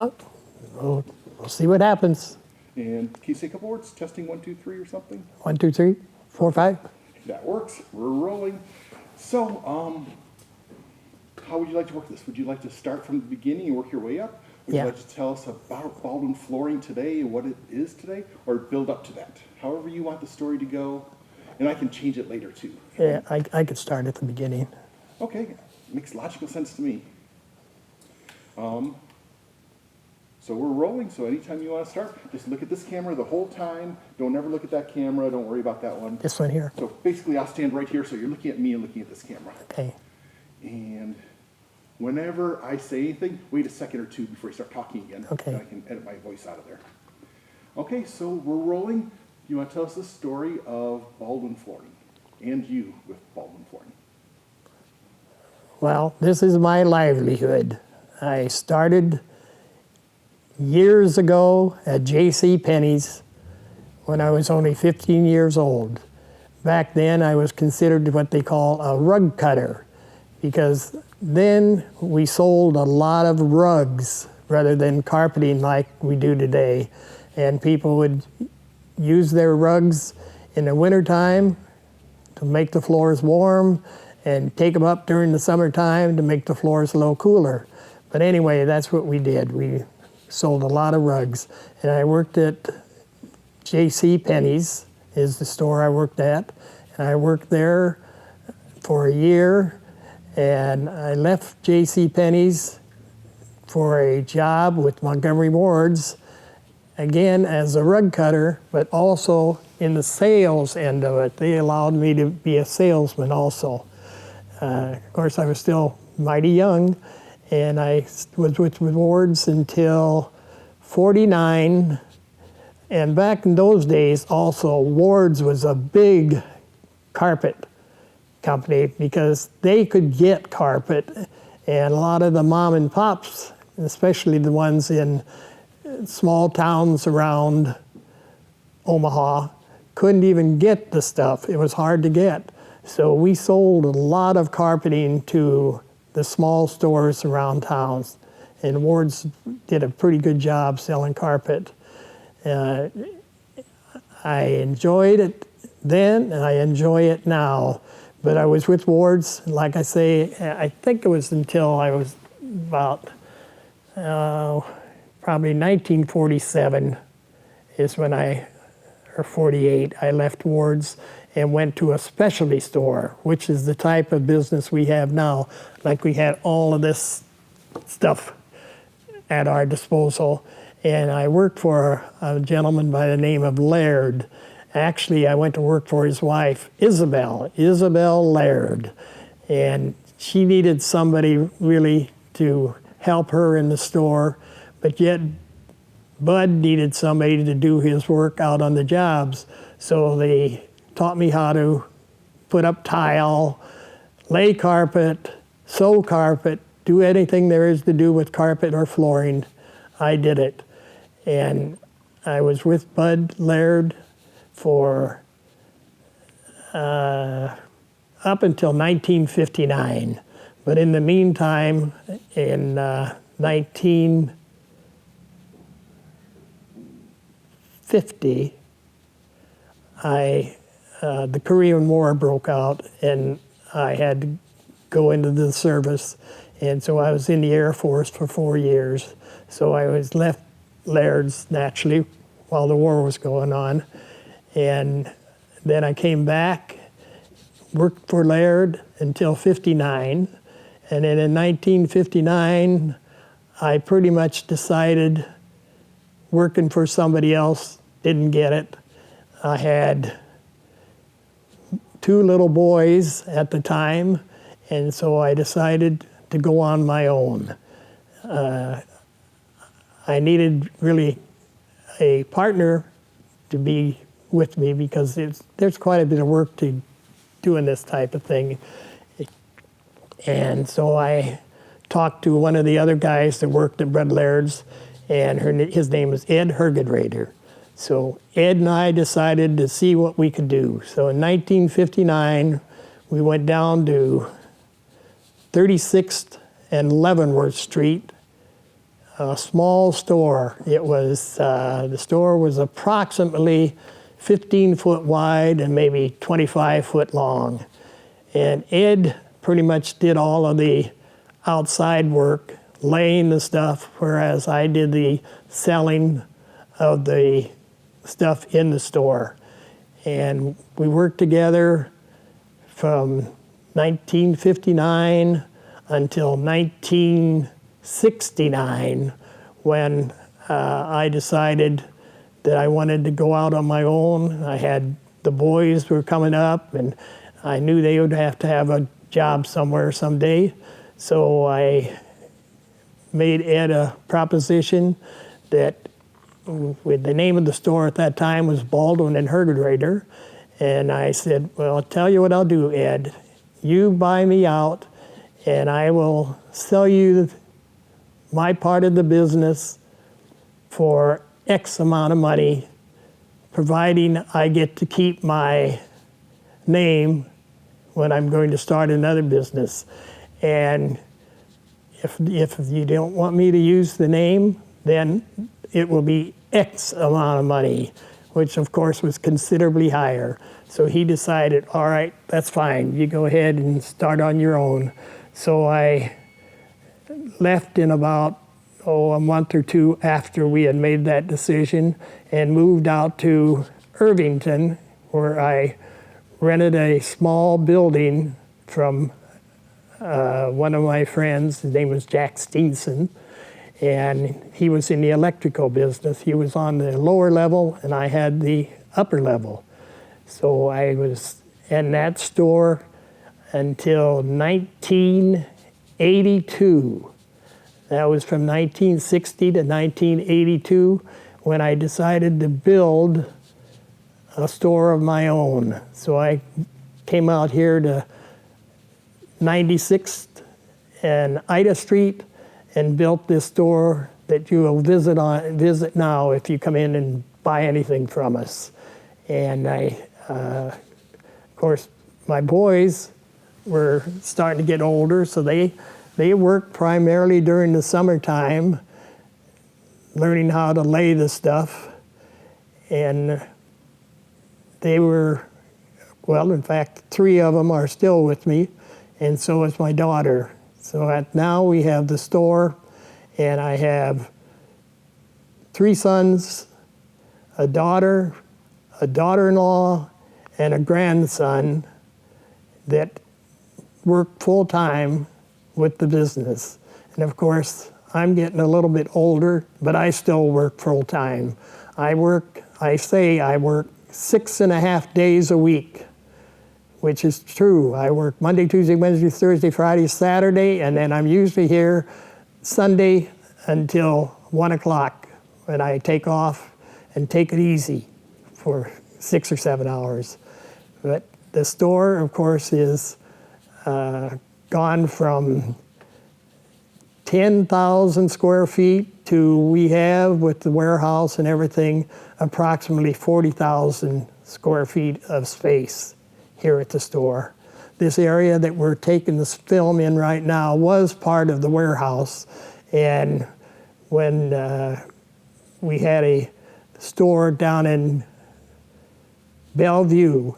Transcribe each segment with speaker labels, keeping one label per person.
Speaker 1: We'll see what happens.
Speaker 2: And can you say a couple words? Testing 1, 2, 3 or something?
Speaker 1: 1, 2, 3, 4, 5.
Speaker 2: That works. We're rolling. So, how would you like to work this? Would you like to start from the beginning and work your way up? Would
Speaker 1: Yeah.
Speaker 2: you like to tell us about Baldwin Flooring today and what it is today? Or build up to that? However you want the story to go. And I can change it later too.
Speaker 1: Yeah, I could start at the beginning.
Speaker 2: Okay, makes logical sense to me. So we're rolling, so anytime you want to start, just look at this camera the whole time. Don't ever look at that camera, don't worry about that one.
Speaker 1: This one here.
Speaker 2: So basically I'll stand right here, so you're looking at me and looking at this camera.
Speaker 1: Okay.
Speaker 2: And whenever I say anything, wait a second or two before you start talking again.
Speaker 1: Okay.
Speaker 2: And I can edit my voice out of there. Okay, so we're rolling. You want to tell us the story of Baldwin Flooring and you with Baldwin Flooring?
Speaker 1: Well, this is my livelihood. I started years ago at J.C. Penney's when I was only 15 years old. Back then I was considered what they call a rug cutter, because then we sold a lot of rugs rather than carpeting like we do today. And people would use their rugs in the wintertime to make the floors warm and take them up during the summertime to make the floors a little cooler. But anyway, that's what we did. We sold a lot of rugs. And I worked at J.C. Penney's is the store I worked at. And I worked there for a year. And I left J.C. Penney's for a job with Montgomery Ward's, again as a rug cutter, but also in the sales end of it. They allowed me to be a salesman also. Of course, I was still mighty young, and I was with Ward's until 49. And back in those days, also, Ward's was a big carpet company because they could get carpet, and a lot of the mom and pops, especially the ones in small towns around Omaha, couldn't even get the stuff. It was hard to get. So we sold a lot of carpeting to the small stores around towns, and Ward's did a pretty good job selling carpet. I enjoyed it then, and I enjoy it now. But I was with Ward's, like I say, I think it was until I was about probably 1947 is when or 48, I left Ward's and went to a specialty store, which is the type of business we have now. Like we had all of this stuff at our disposal. And I worked for a gentleman by the name of Laird. Actually, I went to work for his wife, Isabel Laird. And she needed somebody really to help her in the store, but yet Bud needed somebody to do his work out on the jobs. So they taught me how to put up tile, lay carpet, sew carpet, do anything there is to do with carpet or flooring. I did it. And I was with Bud Laird for up until 1959. But in the meantime, in 1950, the Korean War broke out, and I had to go into the service. And so I was in the Air Force for 4 years. So I was left Laird's, naturally, while the war was going on. And then I came back, worked for Laird until 59. And then in 1959, I pretty much decided working for somebody else, didn't get it. I had 2 little boys at the time, and so I decided to go on my own. I needed really a partner to be with me because there's quite a bit of work to doing this type of thing. And so I talked to one of the other guys that worked at Bud Laird's, and his name was Ed Hergedrader. So Ed and I decided to see what we could do. So in 1959, we went down to 36th and Leavenworth Street a small store. It was, the store was approximately 15 foot wide and maybe 25 foot long. And Ed pretty much did all of the outside work, laying the stuff, whereas I did the selling of the stuff in the store. And we worked together from 1959 until 1969, when I decided that I wanted to go out on my own. I had the boys were coming up, and I knew they would have to have a job somewhere someday. So I made Ed a proposition that, with the name of the store at that time was Baldwin and Hergenrader, and I said, well, I'll tell you what I'll do, Ed. You buy me out, and I will sell you my part of the business for X amount of money, providing I get to keep my name when I'm going to start another business. And if you don't want me to use the name, then it will be X amount of money, which of course was considerably higher. So he decided, all right, that's fine. You go ahead and start on your own. So I left in about, a month or two after we had made that decision, and moved out to Irvington, where I rented a small building from one of my friends. His name was Jack Steenson, and he was in the electrical business. He was on the lower level, and I had the upper level. So I was in that store until 1982. That was from 1960 to 1982, when I decided to build a store of my own. So I came out here to 96th and Ida Street and built this store that you will visit now if you come in and buy anything from us. And of course, my boys were starting to get older, so they worked primarily during the summertime, learning how to lay the stuff. And they were, well, in fact, 3 of them are still with me, and so is my daughter. So now we have the store, and I have 3 sons, a daughter-in-law, and a grandson that work full-time with the business. And of course, I'm getting a little bit older, but I still work full-time. I work 6.5 days a week, which is true. I work Monday, Tuesday, Wednesday, Thursday, Friday, Saturday, and then I'm usually here Sunday until 1 o'clock, when I take off and take it easy for 6 or 7 hours. But the store, of course, is gone from 10,000 square feet to, we have, with the warehouse and everything, approximately 40,000 square feet of space here at the store. This area that we're taking this film in right now was part of the warehouse, and when we had a store down in Bellevue,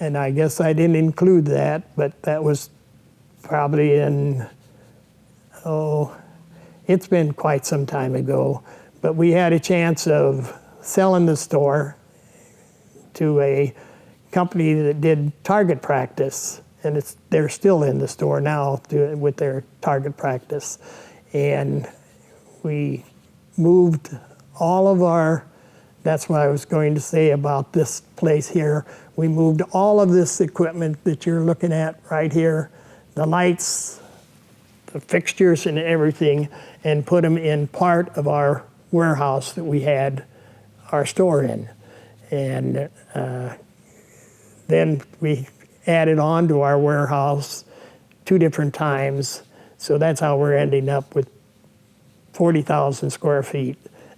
Speaker 1: and I guess I didn't include that, but that was probably in, it's been quite some time ago. But we had a chance of selling the store to a company that did target practice, and they're still in the store now with their target practice. And we moved all of our, that's what I was going to say about this place here. We moved all of this equipment that you're looking at right here, the lights, the fixtures and everything, and put them in part of our warehouse that we had our store in. And then we added on to our warehouse 2 different times. So that's how we're ending up with 40,000 square feet.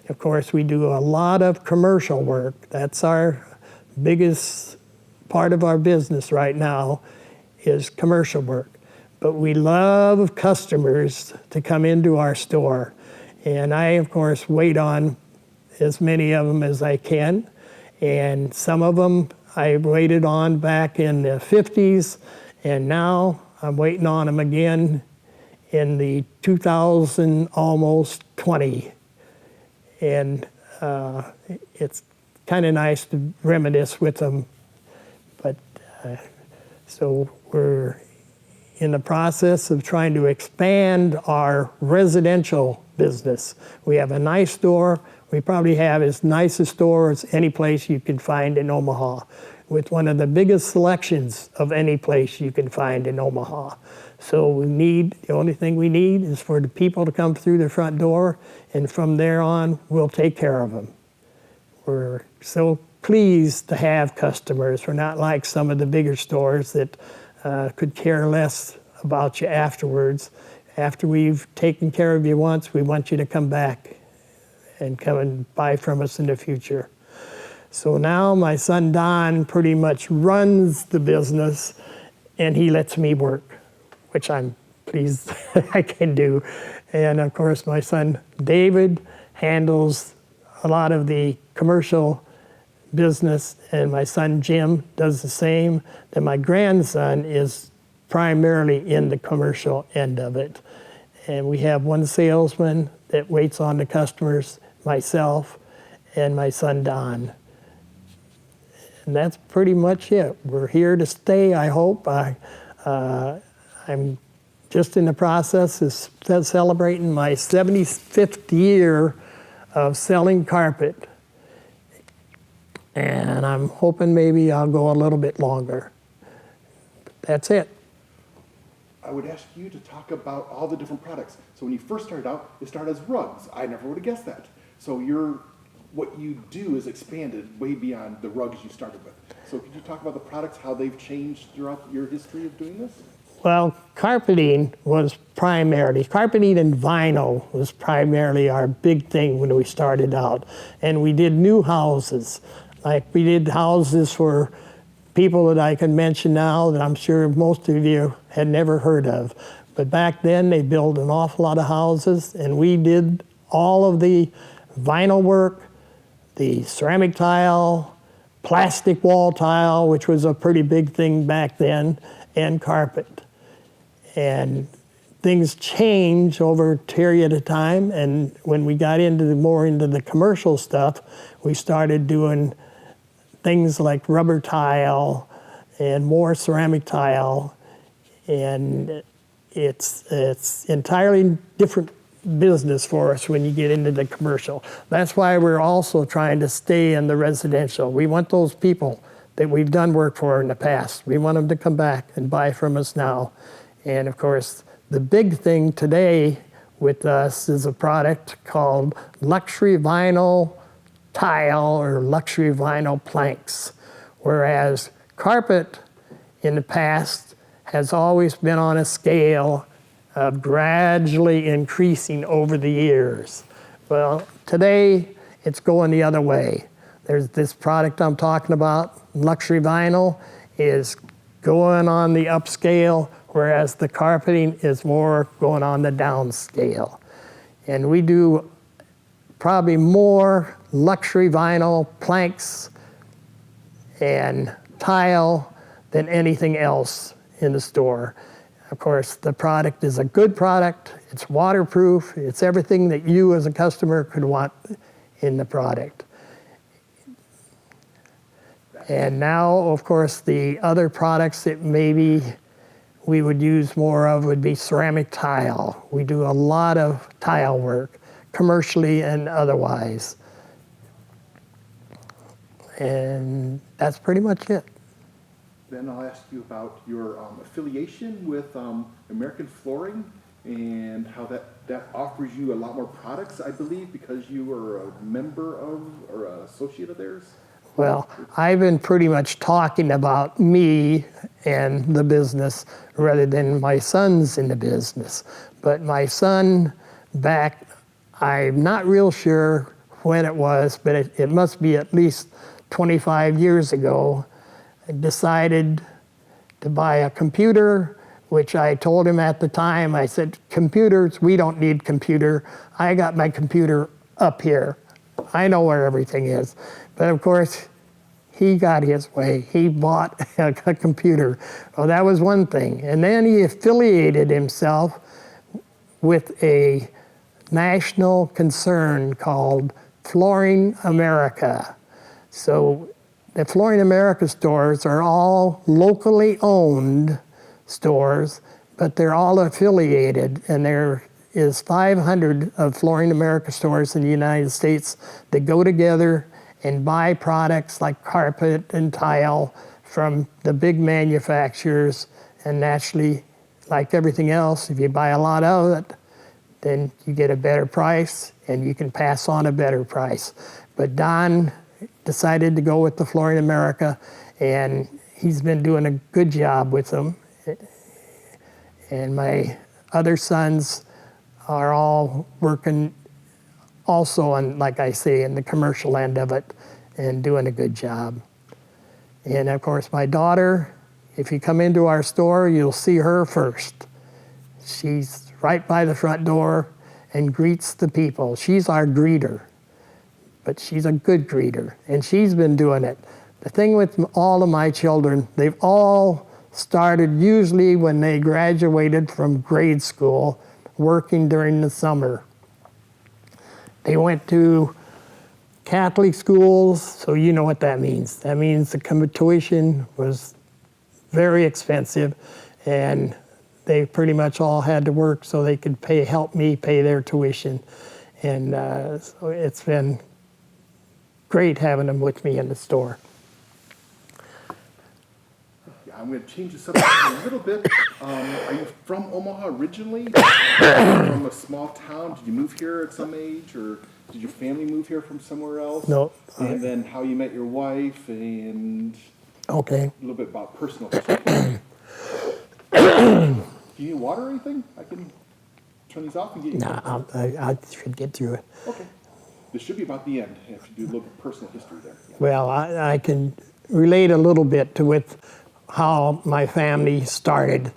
Speaker 1: Of course, we do a lot of commercial work. That's our biggest part of our business right now, is commercial work. but we love customers to come into our store. And I, of course, wait on as many of them as I can. And some of them I waited on back in the 50s, and now I'm waiting on them again in the 2000, almost 20. And it's kind of nice to reminisce with them. But so we're in the process of trying to expand our residential business. We have a nice store. We probably have as nice a store as any place you can find in Omaha, with one of the biggest selections of any place you can find in Omaha. So the only thing we need is for the people to come through the front door, and from there on, we'll take care of them. We're so pleased to have customers. We're not like some of the bigger stores that could care less about you afterwards. After we've taken care of you once, we want you to come back and come and buy from us in the future. So now my son Don pretty much runs the business, and he lets me work, which I'm pleased I can do. And of course my son David handles a lot of the commercial business, and my son Jim does the same. Then my grandson is primarily in the commercial end of it. And we have one salesman that waits on the customers, myself, and my son Don. And that's pretty much it. We're here to stay, I hope. I'm just in the process of celebrating my 75th year of selling carpet. And I'm hoping maybe I'll go a little bit longer. That's it.
Speaker 2: I would ask you to talk about all the different products. So when you first started out, it started as rugs. I never would have guessed that. So what you do is expanded way beyond the rugs you started with. So could you talk about the products, how they've changed throughout your history of doing this?
Speaker 1: Well, carpeting and vinyl was primarily our big thing when we started out. And we did new houses. Like we did houses for people that I can mention now that I'm sure most of you had never heard of. But back then they built an awful lot of houses, and we did all of the vinyl work, the ceramic tile, plastic wall tile, which was a pretty big thing back then, and carpet. And things changed over a period of time, and when we got more into the commercial stuff, we started doing things like rubber tile and more ceramic tile, and it's entirely different business for us when you get into the commercial. That's why we're also trying to stay in the residential. We want those people that we've done work for in the past. We want them to come back and buy from us now. And of course, the big thing today with us is a product called luxury vinyl tile or luxury vinyl planks, whereas carpet in the past has always been on a scale of gradually increasing over the years. Well, today it's going the other way. There's this product I'm talking about, luxury vinyl, is going on the upscale, whereas the carpeting is more going on the downscale. And we do probably more luxury vinyl planks and tile than anything else in the store. Of course, the product is a good product. It's waterproof. It's everything that you as a customer could want in the product. And now, of course, the other products that maybe we would use more of would be ceramic tile. We do a lot of tile work, commercially and otherwise. And that's pretty much it.
Speaker 2: Then I'll ask you about your affiliation with American Flooring and how that offers you a lot more products, I believe, because you are a member of or an associate of theirs.
Speaker 1: Well, I've been pretty much talking about me and the business rather than my son's in the business. But my son back, I'm not real sure when it was, but it must be at least 25 years ago, decided to buy a computer which I told him at the time, I said, computers, we don't need computer. I got my computer up here. I know where everything is. But of course, he got his way. He bought a computer. Well, that was one thing. And then he affiliated himself with a national concern called Flooring America. So the Flooring America stores are all locally owned stores, but they're all affiliated, and there is 500 of Flooring America stores in the United States that go together and buy products like carpet and tile from the big manufacturers. And naturally, like everything else, if you buy a lot of it, then you get a better price and you can pass on a better price. But Don decided to go with the Flooring America, and he's been doing a good job with them. And my other sons are all working also on, like I say, in the commercial end of it and doing a good job. And of course, my daughter, if you come into our store, you'll see her first. She's right by the front door and greets the people. She's our greeter, but she's a good greeter, and she's been doing it. The thing with all of my children, they've all started usually when they graduated from grade school, working during the summer. They went to Catholic schools, so you know what that means. That means the tuition was very expensive, and they pretty much all had to work so they could help me pay their tuition. And so it's been great having them with me in the store.
Speaker 2: Yeah, I'm going to change the subject a little bit. Are you from Omaha originally? From a small town? Did you move here at some age, or did your family move here from somewhere else?
Speaker 1: No.
Speaker 2: And then how you met your wife, and
Speaker 1: Okay.
Speaker 2: a little bit about personal history. Do you need water or anything? I can turn these off and get you.
Speaker 1: No, I should get through it.
Speaker 2: Okay. This should be about the end if you do a little personal history there. Yeah.
Speaker 1: Well, I can relate a little bit to with how my family started.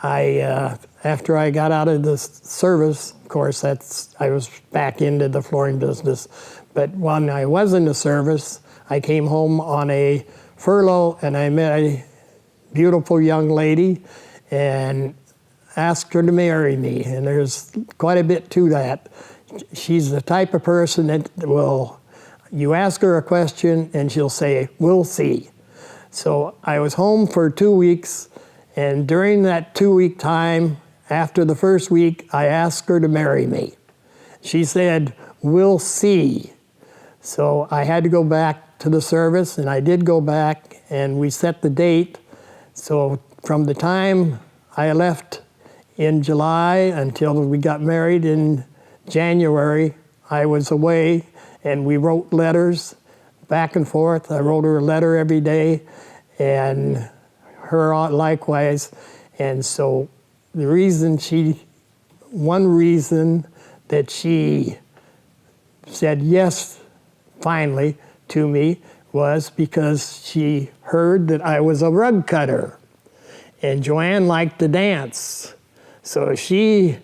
Speaker 1: After I got out of the service, of course, I was back into the flooring business. But when I was in the service, I came home on a furlough, and I met a beautiful young lady and asked her to marry me. And there's quite a bit to that. She's the type of person that you ask her a question and she'll say, "We'll see." So I was home for 2 weeks, and during that 2-week time, after the first week, I asked her to marry me. She said, "We'll see." So I had to go back to the service, and I did go back, and we set the date. So from the time I left in July until we got married in January, I was away, and we wrote letters back and forth. I wrote her a letter every day, and her likewise. And so one reason that she said yes finally to me was because she heard that I was a rug cutter, and Joanne liked to dance. So she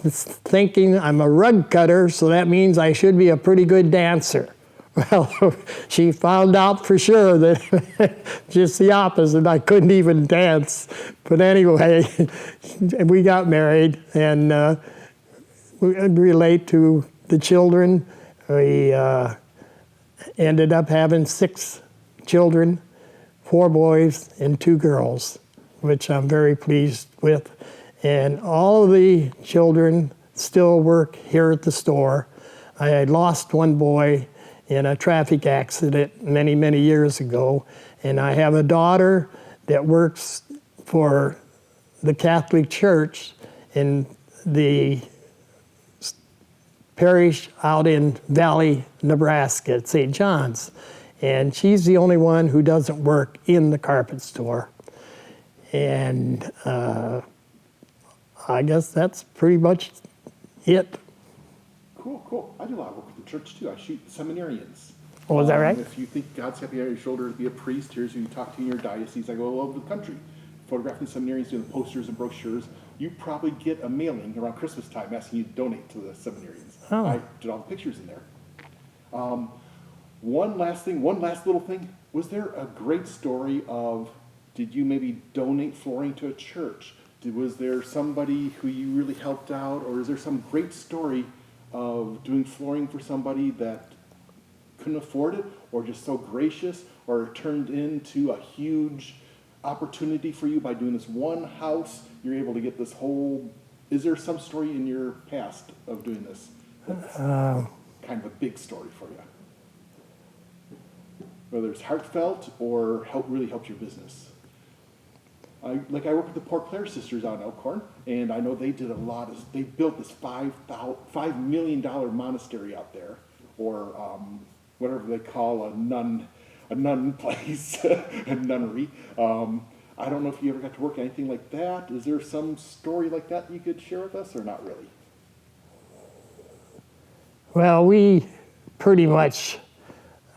Speaker 1: was thinking I'm a rug cutter, so that means I should be a pretty good dancer. Well, she found out for sure that just the opposite. I couldn't even dance. But anyway, we got married, and we relate to the children. We ended up having 6 children, 4 boys and 2 girls, which I'm very pleased with. And all of the children still work here at the store. I had lost one boy in a traffic accident many, many years ago. And I have a daughter that works for the Catholic Church in the parish out in Valley, Nebraska, at St. John's. And she's the only one who doesn't work in the carpet store. And I guess that's pretty much it.
Speaker 2: Cool. I do a lot of work with the church too. I shoot seminarians.
Speaker 1: Oh, is that right?
Speaker 2: If you think God's happy on your shoulder to be a priest, here's who you talk to in your diocese. I go all over the country photographing seminarians, doing posters and brochures, you probably get a mailing around Christmas time asking you to donate to the seminarians.
Speaker 1: Oh.
Speaker 2: I did all the pictures in there. One last little thing. Was there a great story of, did you maybe donate flooring to a church? Was there somebody who you really helped out, or is there some great story of doing flooring for somebody that couldn't afford it, or just so gracious, or turned into a huge opportunity for you by doing this one house? You're able to get this whole, is there some story in your past of doing this that's kind of a big story for you? Whether it's heartfelt or really helped your business. I work with the Port Clare sisters out in Elkhorn, and I know they did they built this $5 million monastery out there, or whatever they call a nun place, a nunnery. I don't know if you ever got to work anything like that. Is there some story like that you could share with us, or not really?
Speaker 1: Well, we pretty much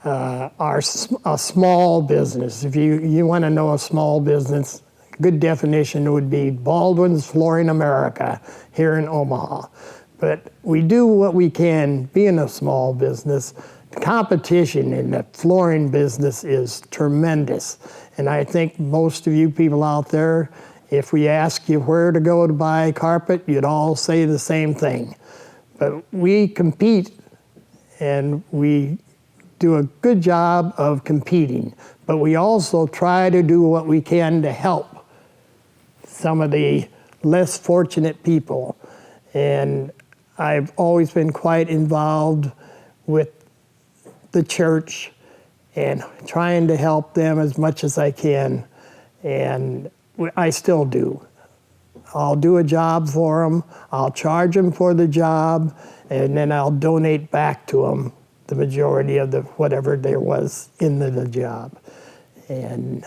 Speaker 1: are a small business. If you want to know a small business, good definition would be Baldwin's Flooring America here in Omaha. But we do what we can being a small business. The competition in the flooring business is tremendous. And I think most of you people out there, if we ask you where to go to buy carpet, you'd all say the same thing. But we compete, and we do a good job of competing. But we also try to do what we can to help some of the less fortunate people. And I've always been quite involved with the church and trying to help them as much as I can. And I still do. I'll do a job for them, I'll charge them for the job, and then I'll donate back to them the majority of whatever there was in the job. And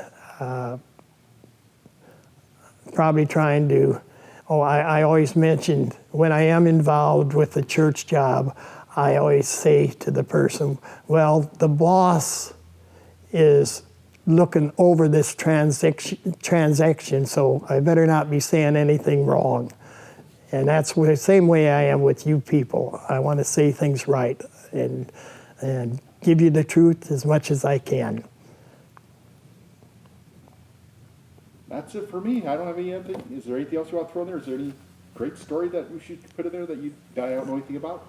Speaker 1: probably trying to, I always mention, when I am involved with the church job, I always say to the person, well, the boss is looking over this transaction, so I better not be saying anything wrong. And that's the same way I am with you people. I want to say things right and give you the truth as much as I can.
Speaker 2: That's it for me. I don't have anything. Is there anything else you want to throw in there? Is there any great story that we should put in there that I don't know anything about?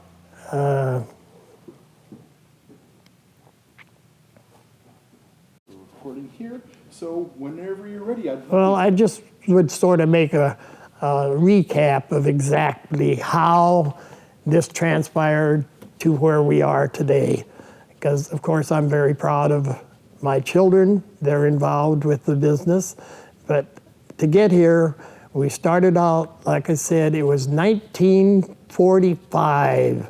Speaker 2: Recording here. So whenever you're ready,
Speaker 1: well, I just would sort of make a recap of exactly how this transpired to where we are today. Because, of course, I'm very proud of my children. They're involved with the business. But to get here, we started out, like I said, it was 1945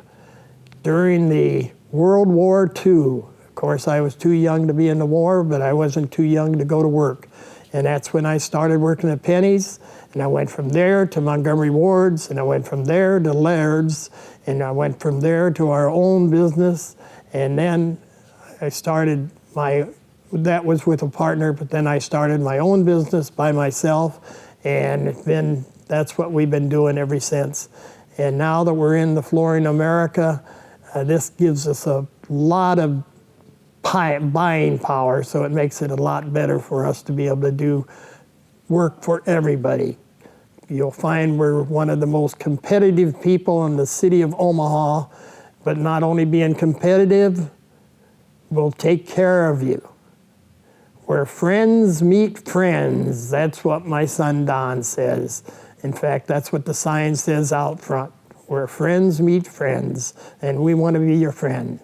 Speaker 1: during the World War II. Of course, I was too young to be in the war, but I wasn't too young to go to work. And that's when I started working at Penny's, and I went from there to Montgomery Ward's, and I went from there to Laird's, and I went from there to our own business, and then I started that was with a partner, but then I started my own business by myself, and that's what we've been doing ever since. And now that we're in the Flooring America, this gives us a lot of buying power, so it makes it a lot better for us to be able to do work for everybody. You'll find we're one of the most competitive people in the city of Omaha, but not only being competitive, we'll take care of you. Where friends meet friends, that's what my son Don says. In fact, that's what the sign says out front. Where friends meet friends, and we want to be your friend.